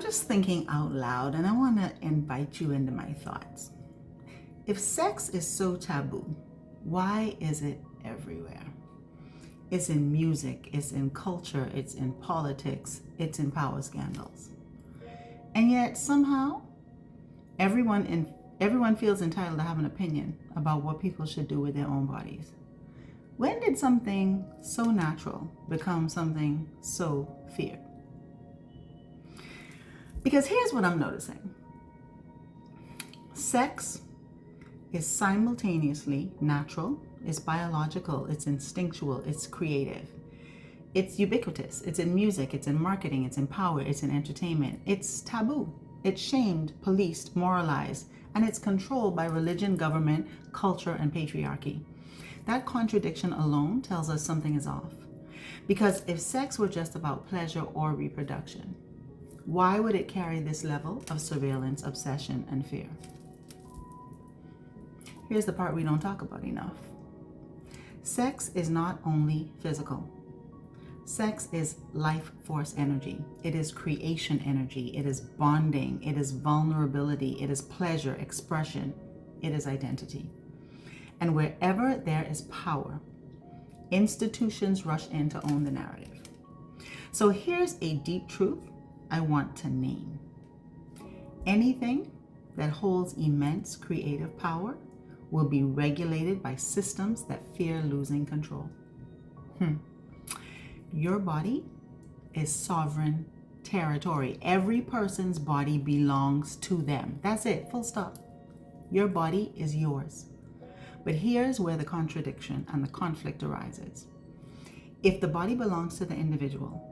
just thinking out loud and I want to invite you into my thoughts. If sex is so taboo, why is it everywhere? It's in music, it's in culture, it's in politics, it's in power scandals. And yet somehow everyone feels entitled to have an opinion about what people should do with their own bodies. When did something so natural become something so feared? Because here's what I'm noticing. Sex is simultaneously natural, it's biological, it's instinctual, it's creative. It's ubiquitous. It's in music, it's in marketing, it's in power, it's in entertainment. It's taboo. It's shamed, policed, moralized, and it's controlled by religion, government, culture, and patriarchy. That contradiction alone tells us something is off. Because if sex were just about pleasure or reproduction, why would it carry this level of surveillance, obsession, and fear? Here's the part we don't talk about enough. Sex is not only physical. Sex is life force energy. It is creation energy. It is bonding. It is vulnerability. It is pleasure, expression. It is identity. And wherever there is power, institutions rush in to own the narrative. So here's a deep truth I want to name. Anything that holds immense creative power will be regulated by systems that fear losing control. Your body is sovereign territory. Every person's body belongs to them. That's it, full stop. Your body is yours. But here's where the contradiction and the conflict arises. If the body belongs to the individual,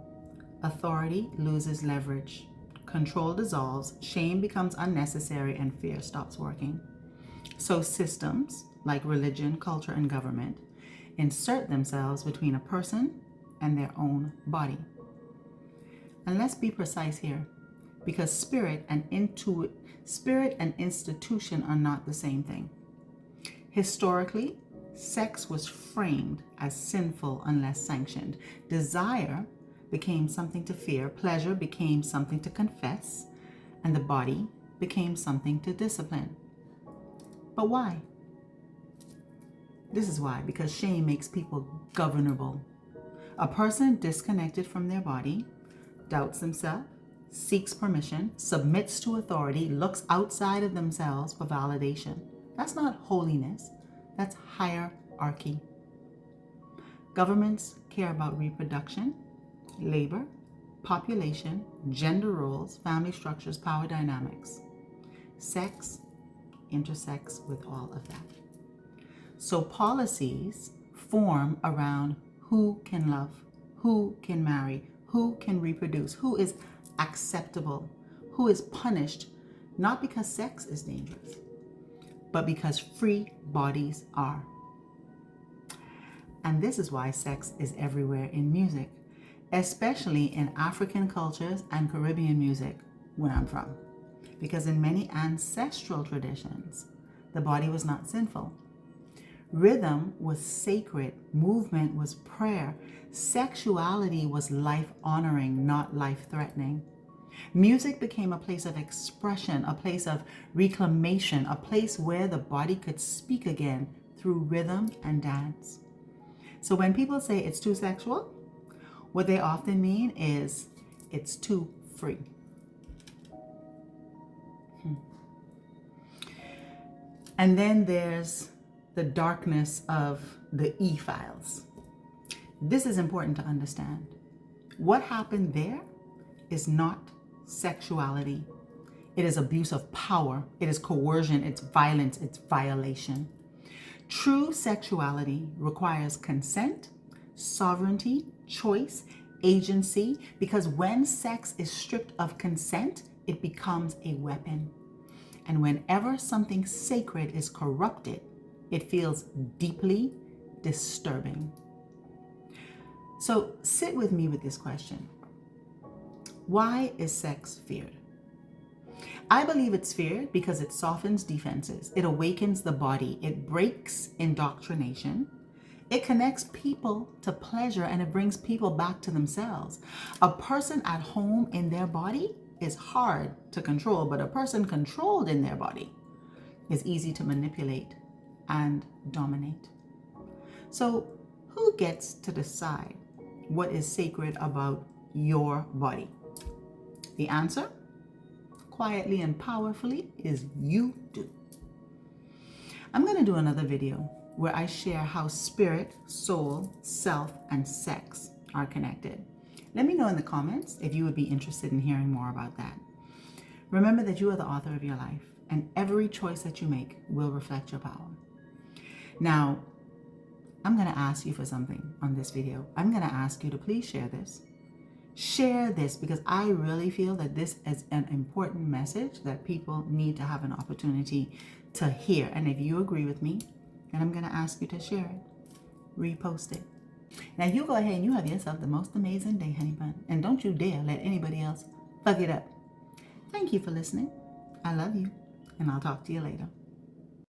authority loses leverage, control dissolves, shame becomes unnecessary, and fear stops working. So systems like religion, culture, and government insert themselves between a person and their own body. And let's be precise here, because spirit and institution are not the same thing. Historically, sex was framed as sinful unless sanctioned. Desire became something to fear, pleasure became something to confess, and the body became something to discipline. But why? This is why, because shame makes people governable. A person disconnected from their body doubts themselves, seeks permission, submits to authority, looks outside of themselves for validation. That's not holiness, that's hierarchy. Governments care about reproduction, labor, population, gender roles, family structures, power dynamics. Sex intersects with all of that. So policies form around who can love, who can marry, who can reproduce, who is acceptable, who is punished, not because sex is dangerous, but because free bodies are. And this is why sex is everywhere in music, especially in African cultures and Caribbean music, where I'm from. Because in many ancestral traditions, the body was not sinful. Rhythm was sacred, movement was prayer, sexuality was life-honoring, not life-threatening. Music became a place of expression, a place of reclamation, a place where the body could speak again through rhythm and dance. So when people say it's too sexual, what they often mean is it's too free. And then there's the darkness of the E-files. This is important to understand. What happened there is not sexuality. It is abuse of power. It is coercion. It's violence. It's violation. True sexuality requires consent, sovereignty, choice, agency, because when sex is stripped of consent, it becomes a weapon. And whenever something sacred is corrupted, it feels deeply disturbing. So sit with me with this question. Why is sex feared? I believe it's feared because it softens defenses. It awakens the body. It breaks indoctrination. It connects people to pleasure and it brings people back to themselves. A person at home in their body is hard to control, but a person controlled in their body is easy to manipulate and dominate. So who gets to decide what is sacred about your body? The answer, quietly and powerfully, is you do. I'm going to do another video where I share how spirit, soul, self, and sex are connected. Let me know in the comments if you would be interested in hearing more about that. Remember that you are the author of your life, and every choice that you make will reflect your power. Now, I'm going to ask you for something on this video. I'm going to ask you to please share this. Share this because I really feel that this is an important message that people need to have an opportunity to hear. And if you agree with me, then I'm going to ask you to share it. Repost it. Now you go ahead and you have yourself the most amazing day, honey bun. And don't you dare let anybody else fuck it up. Thank you for listening. I love you. And I'll talk to you later.